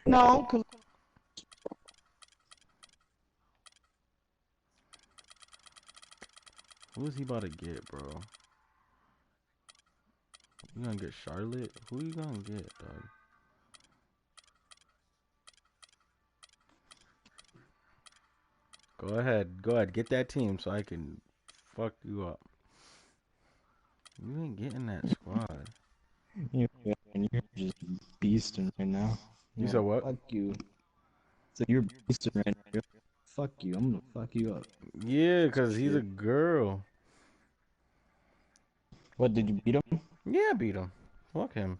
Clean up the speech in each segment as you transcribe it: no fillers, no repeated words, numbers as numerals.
No, cause Who is he about to get, bro? You gonna get Charlotte? Who you gonna get, dog? Go ahead, get that team so I can fuck you up. You ain't getting that squad. you're just beasting right now. You said what? Fuck you. So you're beasting right now. Fuck you. I'm gonna fuck you up. Yeah, cause he's a girl. What, did you beat him? Yeah, I beat him. Fuck him.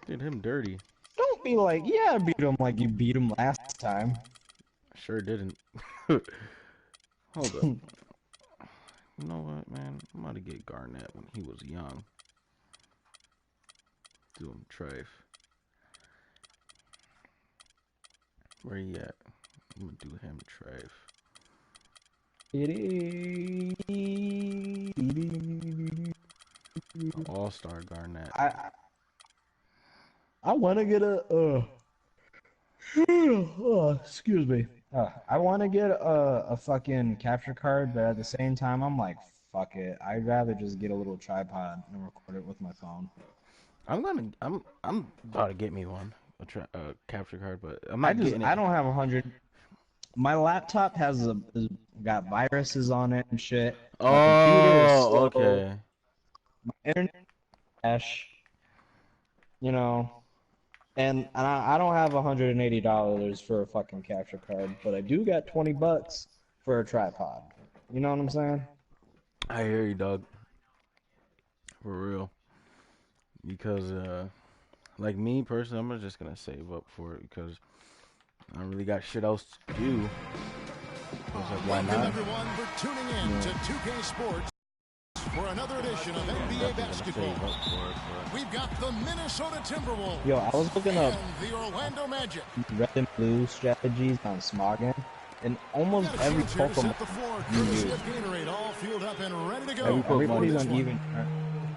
Did him dirty. Don't be like, yeah, I beat him like you beat him last time. Sure didn't. Hold up. You know what, man? I'm about to get Garnett when he was young. Do him Trafe. Where he at? I'm gonna do him Trafe. All-star Garnett. I want to get a excuse me. I want to get a fucking capture card, but at the same time, I'm like, fuck it. I'd rather just get a little tripod and record it with my phone. I'm about to get me one, a capture card, but I'm not getting it. I don't have 100. My laptop has got viruses on it and shit. Oh, okay. My internet crash, you know, and I don't have $180 for a fucking capture card, but I do got $20 for a tripod. You know what I'm saying? I hear you, dog. For real. Because, like me personally, I'm just gonna save up for it because I don't really got shit else to do. Like, why Welcome not? everyone for tuning in to 2K Sports for another edition of NBA basketball. We've got the Minnesota Timberwolves. Yo, I was looking up and the Orlando Magic. red and blue strategies on Smoggin, and almost every Pokemon you use, Gatorade all fueled up and ready to go. everybody's on even.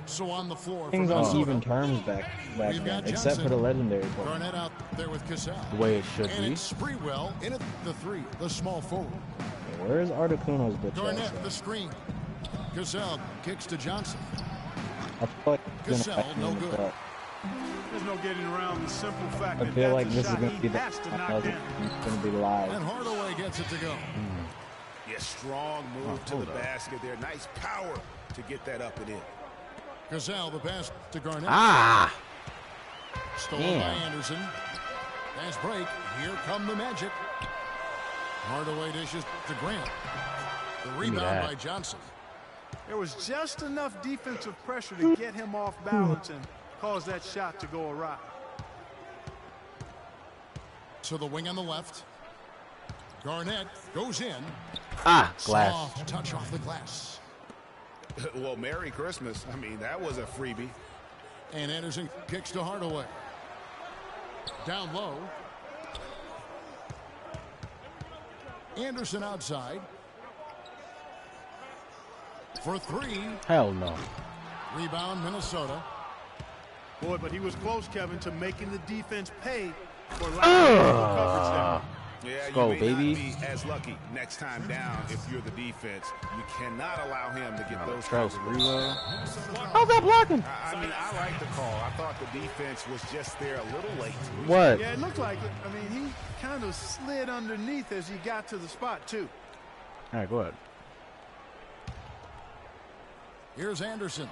So on the floor, Things on Minnesota, even terms back then, except for the legendary Pokemon. Garnett out there with Cassell. The way it should And be. it's Sprewell in at the three, the small forward. Where's Articuno's bitch Garnett ass? the screen. Cassell kicks to Johnson. I feel like he's Cassell, gonna fight me no in the good. cut. There's no getting around the simple fact I that feel that's like a this is shot gonna he be the has to knock down. it's gonna be live. And Hardaway gets it to go. Yeah, strong move to the basket there. Nice power to get that up and in. Cassell, the pass to Garnett. Ah! Stolen by Anderson. Fast break. Here come the Magic. Hardaway dishes to Grant. The rebound by Johnson. There was just enough defensive pressure to get him off balance and cause that shot to go awry. To the wing on the left. Garnett goes in. Ah, glass. Soft touch off the glass. Well, Merry Christmas. I mean, that was a freebie. And Anderson kicks to Hardaway. Down low. Anderson outside. For three. Hell no. Rebound, Minnesota. Boy, but he was close, Kevin, to making the defense pay for lack of coverage there. Yeah, Go, you may baby. not be as lucky next time down if you're the defense. You cannot allow him to get those Charles kinds of Sprewell. How's that blocking? I mean, I like the call. I thought the defense was just there a little late. What? Yeah, it looked like it. I mean, he kind of slid underneath as he got to the spot, too. All right, go ahead. Here's Anderson.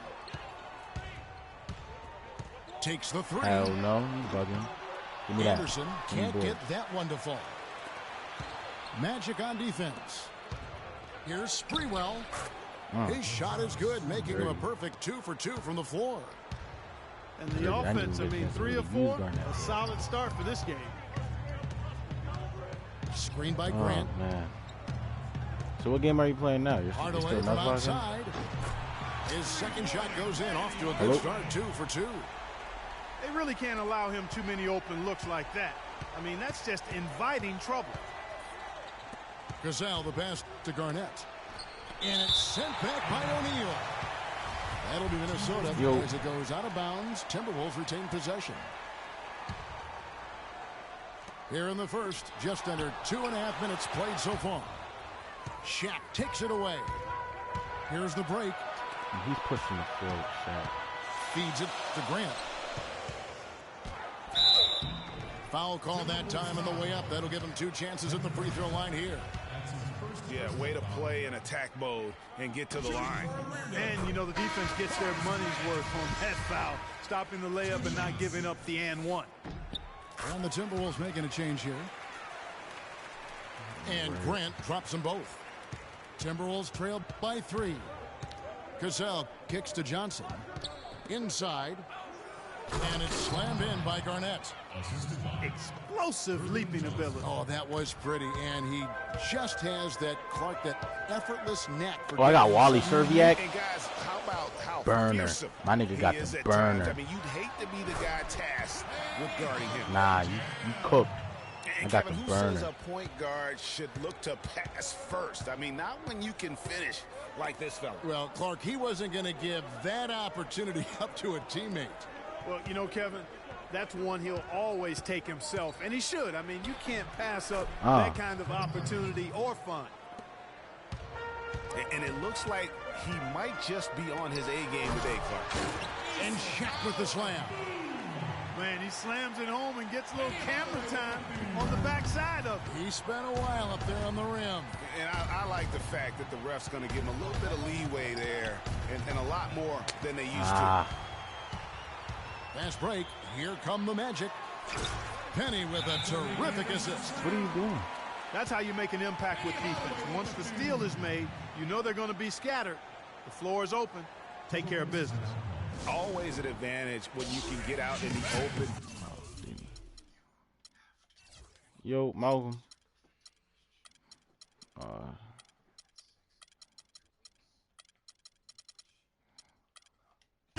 Takes the three. Hell no. You bugging. Give me that. Anderson Give me can't board. get that one to fall. Magic on defense. Here's Sprewell. His shot is good, making him a perfect 2 for 2 from the floor. And the Dirty. I need offense, to I get mean, this 3 to or use 4, Garnett. a solid start for this game. Screen by Oh, Grant. man. So what game are you playing now? You're Hardaway still from not blocking? outside. His second shot goes in, off to a good Hello? start, 2 for 2. They really can't allow him too many open looks like that. I mean, that's just inviting trouble. Cassell, the pass to Garnett. And it's sent back by O'Neal. That'll be Minnesota Yo. as it goes out of bounds. Timberwolves retain possession. Here in the first, just under 2.5 minutes played so far. Shaq takes it away. Here's the break. He's pushing the floor, Shaq. Feeds it to Grant. Foul call that time on the way up. That'll give him 2 chances at the free throw line here. Yeah, way to play in attack mode and get to the line. And, you know, the defense gets their money's worth on that foul, stopping the layup and not giving up the and one. And the Timberwolves making a change here. And Grant drops them both. Timberwolves trail by 3. Cassell kicks to Johnson. Inside. And it's slammed in by Garnett. Explosive leaping ability. Oh, that was pretty. And he just has that, Clark, that effortless knack. For I got Wally Serviak. And guys, how about how Burner. fearsome My nigga got he is the at burner. times? I mean, you'd hate to be the guy tasked with guarding him. Nah, you cooked. And I got Kevin, the who burner. says a point guard should look to pass first? I mean, not when you can finish like this fella. Well, Clark, he wasn't going to give that opportunity up to a teammate. Well, you know, Kevin, that's one he'll always take himself, and he should. I mean, you can't pass up that kind of opportunity or fun. And it looks like he might just be on his A game today, Clark. And Shaq with the slam. Man, he slams it home and gets a little camera time on the backside of it. He spent a while up there on the rim. And I like the fact that the ref's going to give him a little bit of leeway there and a lot more than they used to. Fast break. Here come the Magic. Penny with a terrific assist. What are you doing? That's how you make an impact with defense. Once the steal is made, you know they're going to be scattered. The floor is open. Take care of business. Always an advantage when you can get out in the open. Yo, Malcolm.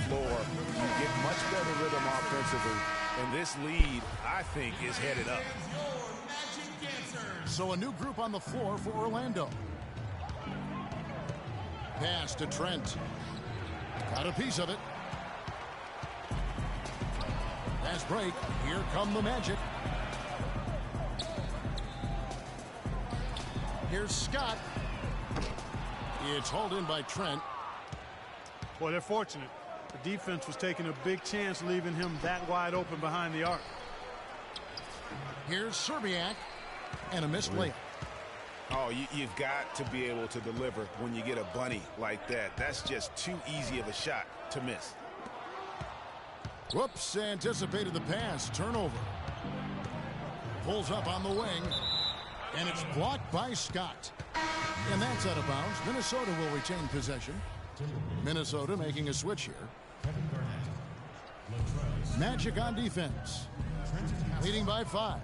Floor, you get much better rhythm offensively, and this lead, I think, is headed up. So a new group on the floor for Orlando. Pass to Trent. Got a piece of it. Fast break. Here come the Magic. Here's Scott. It's hauled in by Trent. Boy, they're fortunate. The defense was taking a big chance leaving him that wide open behind the arc. Here's Serbiak. And a missed layup. Oh, you've got to be able to deliver when you get a bunny like that. That's just too easy of a shot to miss. Whoops, anticipated the pass. Turnover. Pulls up on the wing. And it's blocked by Scott. And that's out of bounds. Minnesota will retain possession. Minnesota making a switch here. Magic on defense. Leading by 5.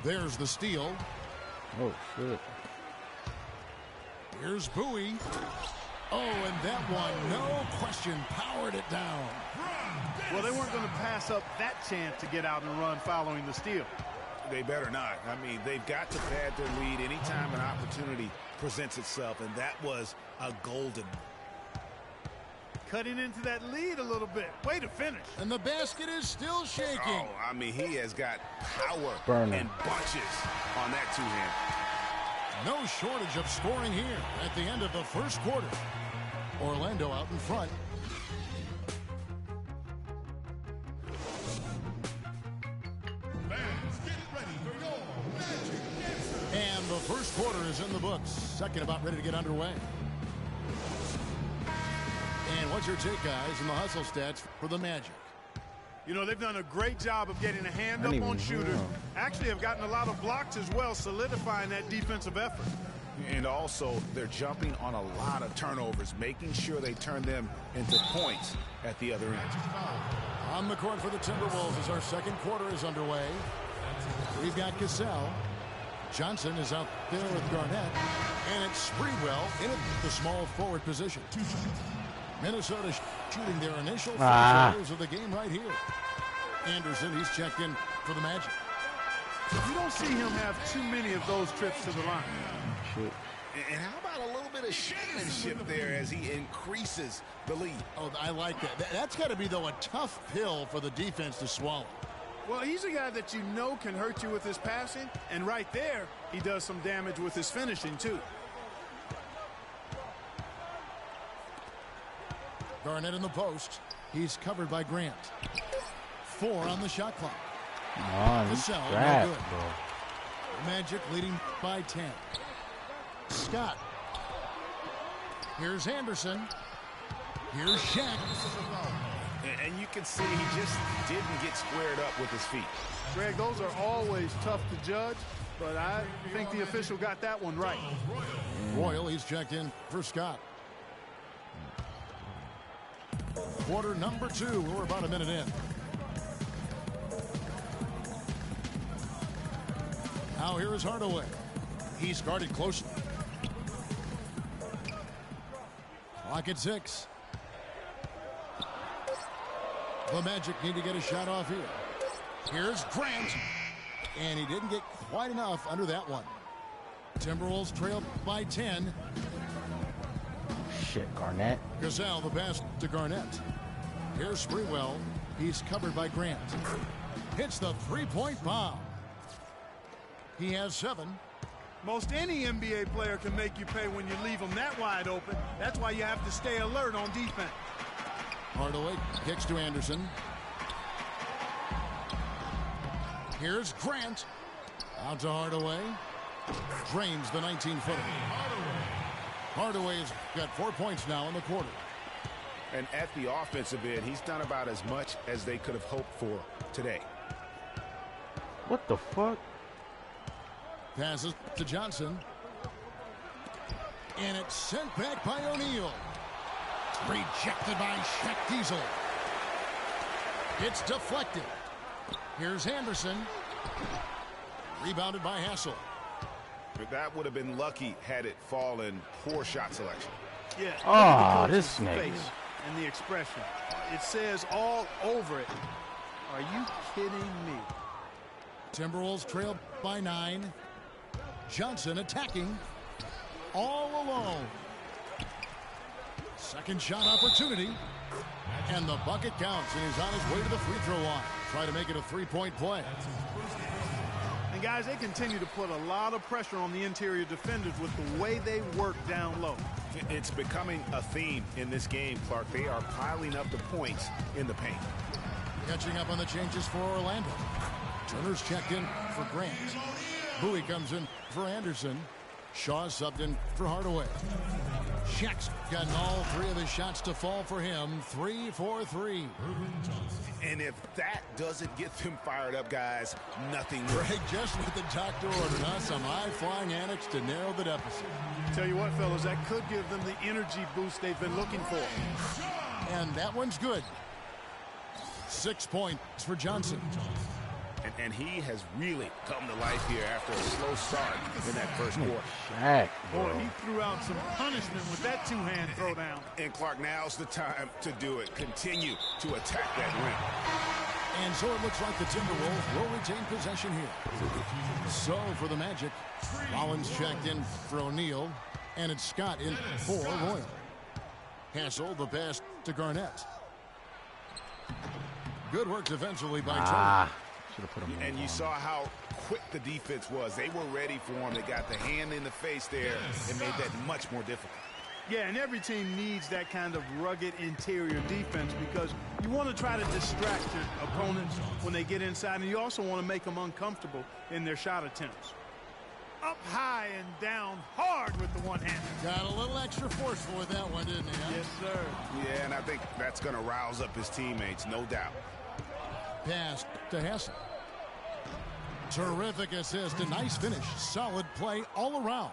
There's the steal. Oh, shit. Here's Bowie. Oh, and that one, no question, powered it down. Well, they weren't going to pass up that chance to get out and run following the steal. They better not. I mean, they've got to pad their lead anytime an opportunity presents itself, and that was a golden. Cutting into that lead a little bit. Way to finish. And the basket is still shaking. Oh, I mean, he has got power and bunches on that two-hand. No shortage of scoring here at the end of the first quarter. Orlando out in front. Fans, get ready for your Magic Dancer. And the first quarter is in the books. Second about ready to get underway. And what's your take, guys, in the hustle stats for the Magic? You know, they've done a great job of getting a hand up on shooters. Actually have gotten a lot of blocks as well, solidifying that defensive effort. And also, they're jumping on a lot of turnovers, making sure they turn them into points at the other end. On the court for the Timberwolves as our second quarter is underway. We've got Cassell. Johnson is out there with Garnett. And it's Spreewell in the small forward position. Minnesota shooting their initial free throws of the game right here. Anderson, he's checked in for the Magic. You don't see him have too many of those trips to the line. Shit. And how about a little bit of showmanship there as he increases the lead? Oh, I like that. That's got to be, though, a tough pill for the defense to swallow. Well, he's a guy that you know can hurt you with his passing, and right there, he does some damage with his finishing, too. Garnett in the post. He's covered by Grant. 4 on the shot clock. Cassell, no good. Magic leading by 10. Scott. Here's Anderson. Here's Shaq. And you can see he just didn't get squared up with his feet. Greg, those are always tough to judge, but I think the official got that one right. Royal, he's checked in for Scott. Quarter number 2. We're about a minute in. Now here is Hardaway. He's guarded closely. Clock at 6. The Magic need to get a shot off here. Here's Grant. And he didn't get quite enough under that one. Timberwolves trailed by 10. Shit, Garnett. Cassell, the pass to Garnett. Here's Sprewell. He's covered by Grant. Hits the three-point bomb. He has 7. Most any NBA player can make you pay when you leave them that wide open. That's why you have to stay alert on defense. Hardaway kicks to Anderson. Here's Grant. Out to Hardaway. Drains the 19-footer. Hardaway's got 4 points now in the quarter. And at the offensive end, he's done about as much as they could have hoped for today. What the fuck? Passes to Johnson. And it's sent back by O'Neal. Rejected by Shaq Diesel. It's deflected. Here's Anderson. Rebounded by Hassel. That would have been lucky had it fallen. Poor shot selection. Yeah. Oh, this snake. And the expression. It says all over it. Are you kidding me? Timberwolves trailed by 9. Johnson attacking. All alone. Second shot opportunity. And the bucket counts. And he's on his way to the free throw line. Try to make it a 3-point play. And guys, they continue to put a lot of pressure on the interior defenders with the way they work down low. It's becoming a theme in this game, Clark. They are piling up the points in the paint. Catching up on the changes for Orlando. Turner's checked in for Grant. Bowie comes in for Anderson. Shaw subbed in for Hardaway. Shaq's gotten all 3 of his shots to fall for him. 3 for 3. And if that doesn't get them fired up, guys, nothing will. Greg, just what the doctor ordered, huh? Some high-flying antics to narrow the deficit. Tell you what, fellas, that could give them the energy boost they've been looking for. And that one's good. 6 points for Johnson. And he has really come to life here after a slow start in that first quarter. Shaq, boy, he threw out some punishment with that two-hand throwdown. And Clark, now's the time to do it. Continue to attack that rim. And so it looks like the Timberwolves will retain possession here. So for the Magic, Rollins checked in for O'Neal, and it's Scott in for Royal. Hassel, the pass to Garnett. Good work defensively by Turner. And you saw how quick the defense was. They were ready for him. They got the hand in the face there and made that much more difficult. Yeah, and every team needs that kind of rugged interior defense because you want to try to distract your opponents when they get inside, and you also want to make them uncomfortable in their shot attempts. Up high and down hard with the one-hand. Got a little extra forceful with that one, didn't he? Huh? Yes, sir. Yeah, and I think that's going to rouse up his teammates, no doubt. Pass to Hassel. Terrific assist, a nice finish. Solid play all around.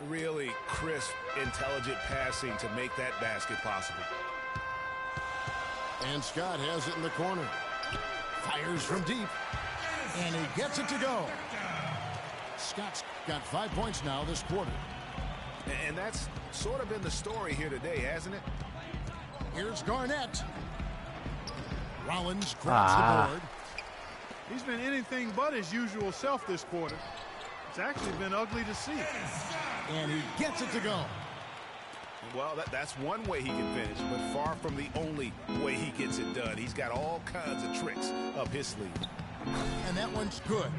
Really crisp, intelligent passing to make that basket possible. And Scott has it in the corner. Fires from deep. And he gets it to go. Scott's got 5 points now this quarter. And that's sort of been the story here today, hasn't it? Here's Garnett. Rollins grabs the board. He's been anything but his usual self this quarter. It's actually been ugly to see. And he gets it to go. Well, that's one way he can finish, but far from the only way he gets it done. He's got all kinds of tricks up his sleeve. And that one's good.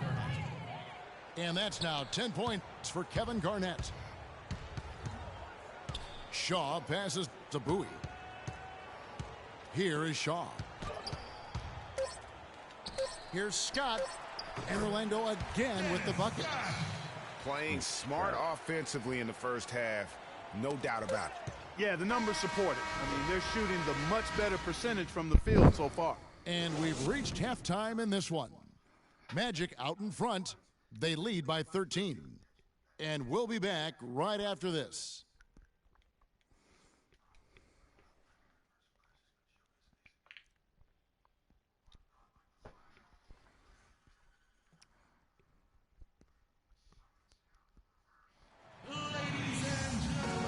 And that's now 10 points for Kevin Garnett. Shaw passes to Bowie. Here is Shaw. Here's Scott. And Orlando again with the bucket. Playing smart offensively in the first half. No doubt about it. Yeah, the numbers support it. I mean, they're shooting the much better percentage from the field so far. And we've reached halftime in this one. Magic out in front. They lead by 13. And we'll be back right after this.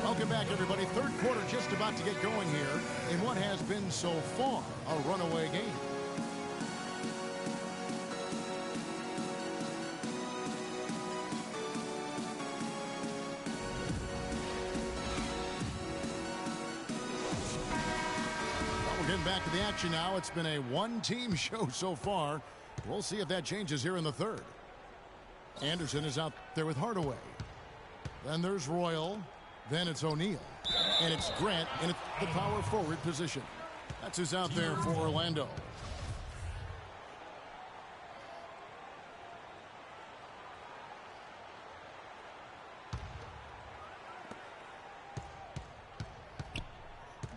Welcome back, everybody. Third quarter just about to get going here in what has been so far a runaway game. Well, we're getting back to the action now. It's been a one-team show so far. We'll see if that changes here in the third. Anderson is out there with Hardaway. Then there's Royal. Then it's O'Neal. And it's Grant in the power forward position. That's who's out there for Orlando.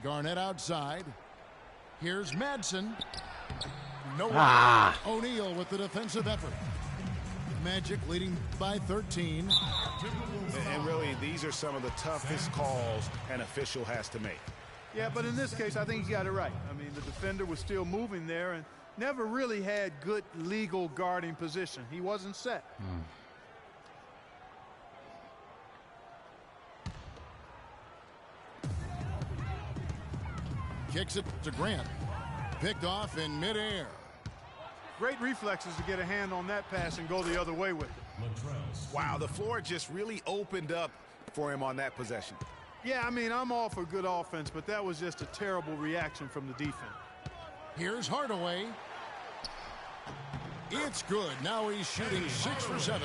Garnett outside. Here's Madsen. No one. O'Neal with the defensive effort. Magic leading by 13. And really, these are some of the toughest calls an official has to make. Yeah, but in this case, I think he got it right. I mean, the defender was still moving there and never really had good legal guarding position. He wasn't set. Kicks it to Grant. Picked off in midair. Great reflexes to get a hand on that pass and go the other way with it. Wow, the floor just really opened up for him on that possession. Yeah, I mean, I'm all for good offense, but that was just a terrible reaction from the defense. Here's Hardaway. It's good. Now he's shooting 6 for 7.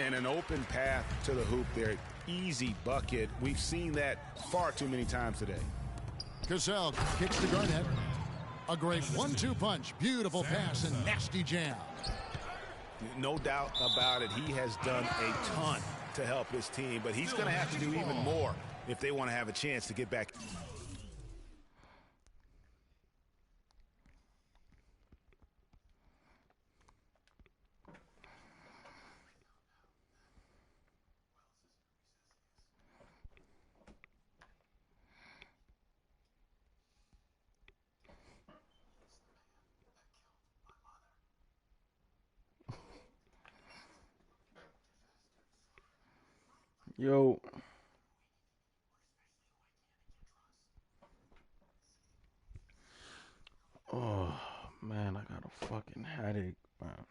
And an open path to the hoop there. Easy bucket. We've seen that far too many times today. Cassell kicks to Garnett. A great 1-2 punch. Beautiful pass and nasty jam. No doubt about it. He has done a ton to help his team, but he's going to have to do even more if they want to have a chance to get back. Yo. Oh, man, I got a fucking headache, man.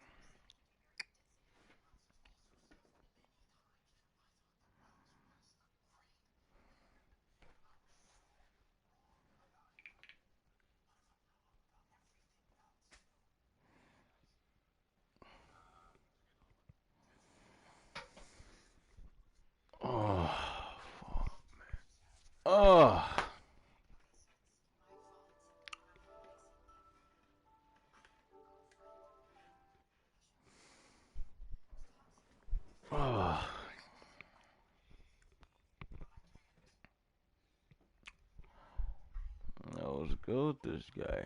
Oh, fuck, man. Oh. Oh. That was good, this guy.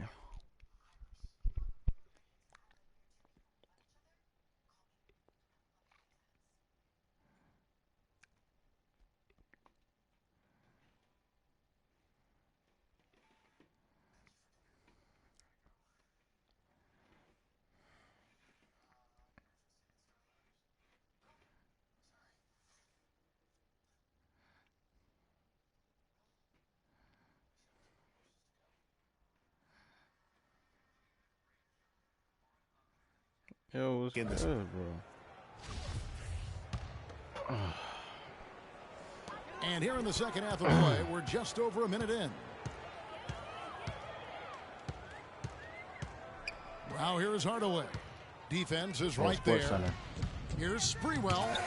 Yo, what's good, bro? And here in the second half of play, we're just over a minute in. Now here's Hardaway. Defense is right there. Center. Here's Sprewell,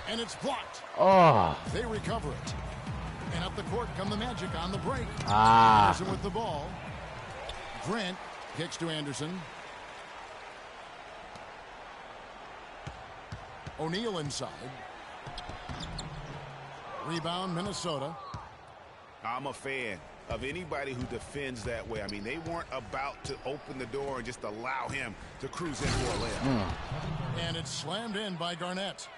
and it's blocked. Oh. They recover it. And up the court come the Magic on the break. Ah. Anderson with the ball. Grant kicks to Anderson. O'Neal inside. Rebound, Minnesota. I'm a fan of anybody who defends that way. I mean, they weren't about to open the door and just allow him to cruise in for a layup. And it's slammed in by Garnett.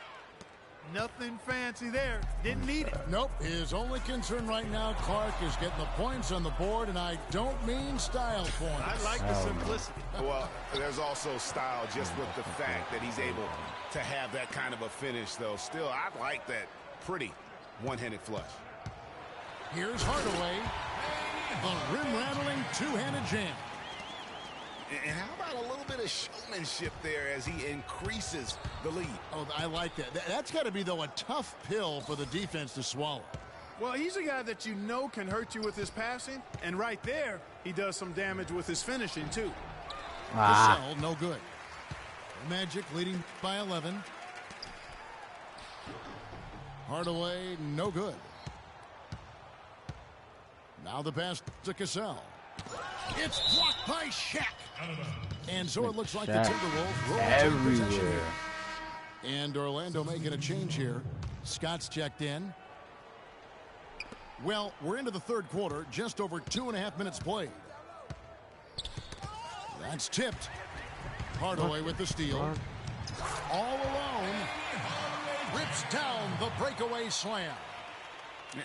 Nothing fancy there. Didn't need it. Nope. His only concern right now, Clark, is getting the points on the board, and I don't mean style points. I like the simplicity. Well, there's also style just with the fact that he's able to have that kind of a finish, though. Still, I like that pretty one-handed flush. Here's Hardaway. A rim-rattling two-handed jam. And how about a little bit of showmanship there as he increases the lead? Oh, I like that. That's got to be, though, a tough pill for the defense to swallow. Well, he's a guy that you know can hurt you with his passing, and right there, he does some damage with his finishing, too. Gasol, no good. Magic leading by 11. Hardaway, no good. Now the pass to Cassell. It's blocked by Shaq. And so it looks like the Timberwolves roll everywhere. Here. And Orlando making a change here. Scott's checked in. Well, we're into the third quarter, just over 2.5 minutes played. That's tipped. Hardaway with the steal. All alone. Rips down the breakaway slam.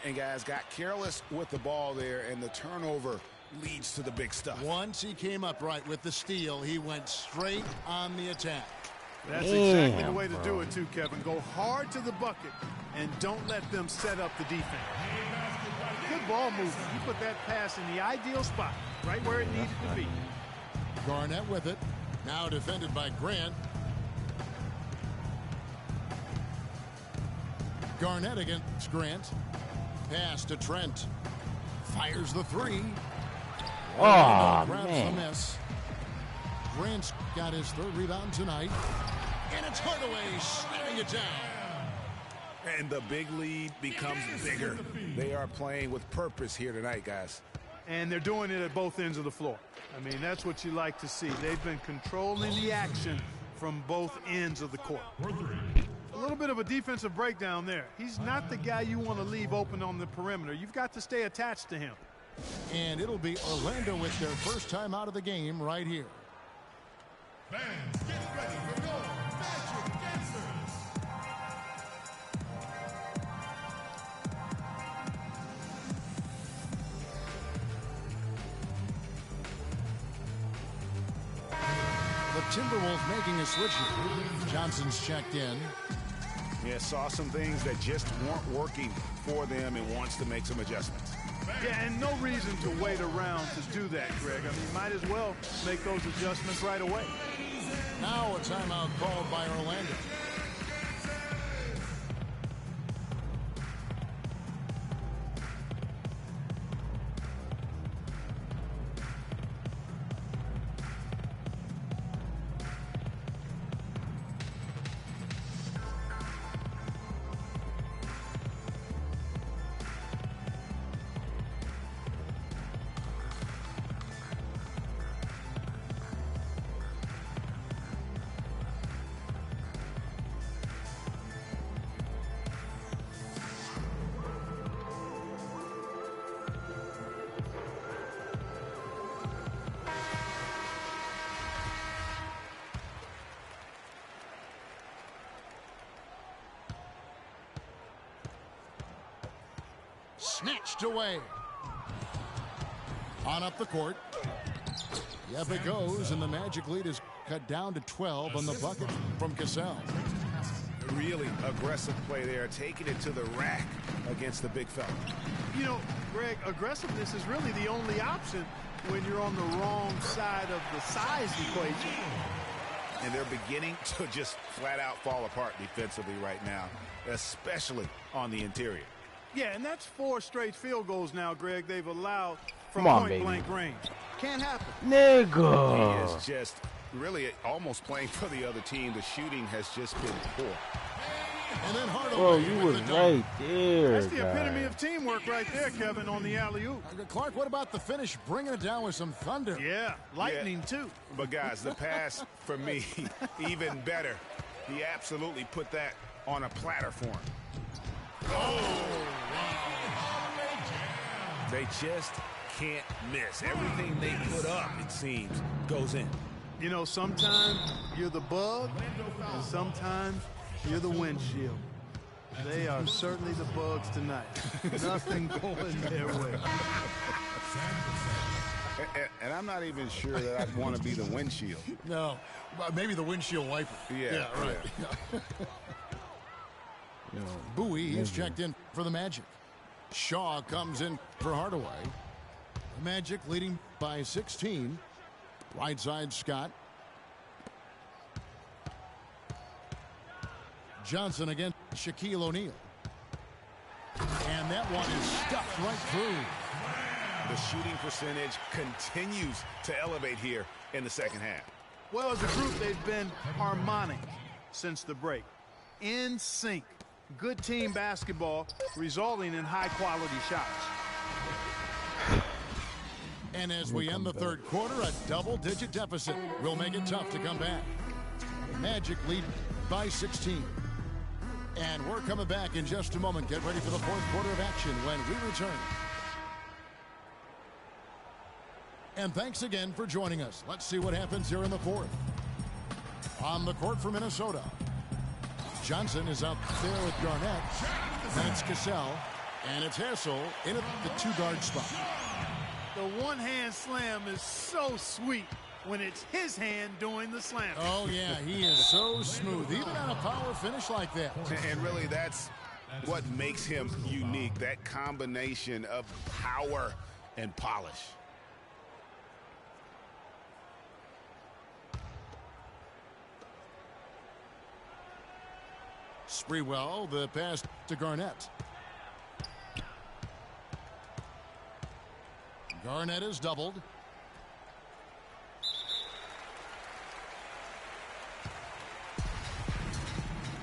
And guys got careless with the ball there, and the turnover leads to the big stuff. Once he came up right with the steal, he went straight on the attack. That's exactly the way to do it, too, Kevin. Go hard to the bucket and don't let them set up the defense. Good ball movement. You put that pass in the ideal spot, right where it needed to be. Garnett with it. Now defended by Grant. Garnett against Grant. Pass to Trent. Fires the three. Oh, grabs man. the miss. Grant's got his third rebound tonight. And it's Hardaway slamming it down. And the big lead becomes bigger. They are playing with purpose here tonight, guys. And they're doing it at both ends of the floor. I mean, that's what you like to see. They've been controlling the action from both ends of the court. A little bit of a defensive breakdown there. He's not the guy you want to leave open on the perimeter. You've got to stay attached to him. And it'll be Orlando with their first time out of the game right here. Fans, get ready for your Magic Answers. The Timberwolves making a switch here. Johnson's checked in. Yeah, saw some things that just weren't working for them and wants to make some adjustments. Yeah, and no reason to wait around to do that, Greg. I mean, might as well make those adjustments right away. Now a timeout called by Orlando. Snatched away. On up the court. Yep, it goes, and the Magic lead is cut down to 12 on the bucket from Cassell. Really aggressive play there, taking it to the rack against the big fella. You know, Greg, aggressiveness is really the only option when you're on the wrong side of the size equation. And they're beginning to just flat out fall apart defensively right now, especially on the interior. Yeah, and that's 4 straight field goals now, Greg. They've allowed from Come on, point-blank range. Can't happen. Nigga. He is just really almost playing for the other team. The shooting has just been poor. And then Hardaway. Bro, you was with the right there. That's the epitome of teamwork right there, Kevin, on the alley-oop. Clark, what about the finish? Bringing it down with some thunder. Yeah, lightning, too. But, guys, the pass, for me, even better. He absolutely put that on a platter for him. Oh, they just can't miss. Everything they put up, it seems, goes in. You know, sometimes you're the bug, and sometimes you're the windshield. They are certainly the bugs tonight. Nothing going their way. And I'm not even sure that I'd want to be the windshield. No, maybe the windshield wiper. Yeah, right. Bowie is checked in for the Magic. Shaw comes in for Hardaway. The Magic leading by 16. Right side, Scott. Johnson against Shaquille O'Neal. And that one is stuffed right through. The shooting percentage continues to elevate here in the second half. Well, as a group, they've been harmonic since the break. In sync. Good team basketball resulting in high-quality shots. And as we end the third quarter, a double-digit deficit will make it tough to come back. Magic lead by 16. And we're coming back in just a moment. Get ready for the fourth quarter of action when we return. And thanks again for joining us. Let's see what happens here in the fourth. On the court for Minnesota, Johnson is out there with Garnett. That's Cassell. And it's Hassel in at the 2-guard spot. The one-hand slam is so sweet when it's his hand doing the slam. Oh, yeah, he is so smooth, even on a power finish like that. And really, that's what makes him unique, that combination of power and polish. Sprewell, the pass to Garnett. Garnett is doubled.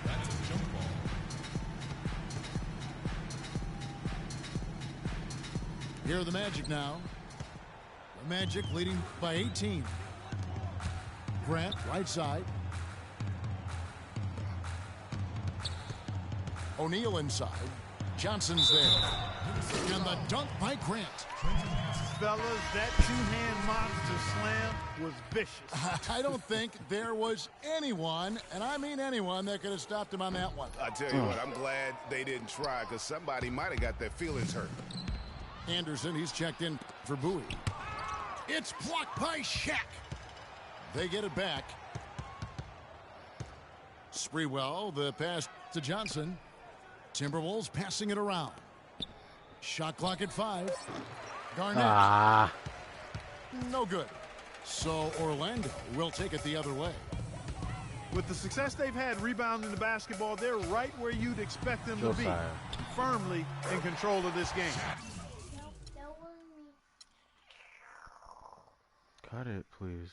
That's a jump ball. Here are the Magic now. The Magic leading by 18. Grant, right side. O'Neal inside. Johnson's there. And the dunk by Grant. Fellas, that two-hand monster slam was vicious. I don't think there was anyone, and I mean anyone, that could have stopped him on that one. I tell you what, I'm glad they didn't try because somebody might have got their feelings hurt. Anderson, he's checked in for Bowie. It's blocked by Shaq. They get it back. Sprewell, the pass to Johnson. Timberwolves passing it around. Shot clock at 5. Garnett. No good. So Orlando will take it the other way. With the success they've had rebounding the basketball, they're right where you'd expect them to be. Firmly in control of this game. Cut it, please.